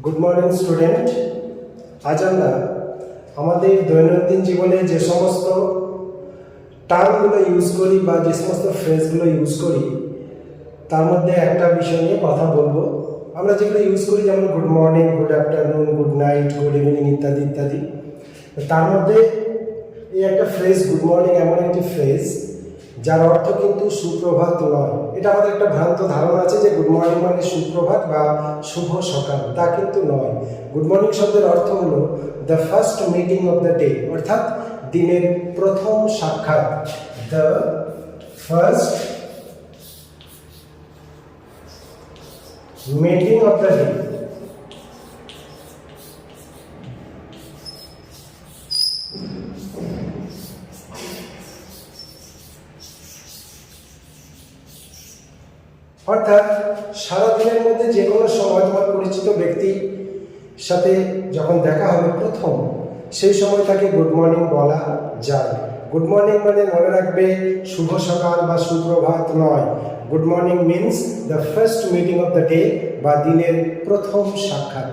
Good morning student. আজ আমরা আমাদের দৈনন্দিন জীবনে যে সমস্ত টার্মগুলো ইউজ করি বা যে সমস্ত ফ্রেজগুলো ইউজ করি তার মধ্যে একটা বিষয় নিয়ে কথা বলবো। আমরা যেগুলো ইউজ করি যেমন good morning, good afternoon, good night, good evening ইত্যাদি ইত্যাদি। তার মধ্যে এই একটা ফ্রেজ গুড মর্নিং এমন একটি ফ্রেজ যার অর্থ কিন্তু সুপ্রভাত নয়। এটা আমাদের একটা ভ্রান্ত ধারণা আছে যে গুড মর্নিং মানে সুপ্রভাত বা শুভ সকাল, তা কিন্তু নয়। গুড মর্নিং শব্দের অর্থ হলো the first meeting of the day, অর্থাৎ দিনের প্রথম সাক্ষাৎ। The first meeting of the day. অর্থাৎ সারাদিনের মধ্যে যে কোনো সময় তোমার পরিচিত ব্যক্তির সাথে যখন দেখা হবে প্রথম, সেই সময় তাকে গুড মর্নিং বলা যায়। গুড মর্নিং মানে মনে রাখবে শুভ সকাল বা সুপ্রভাত নয়। Good morning means the first meeting of the day বা দিনের প্রথম সাক্ষাৎ।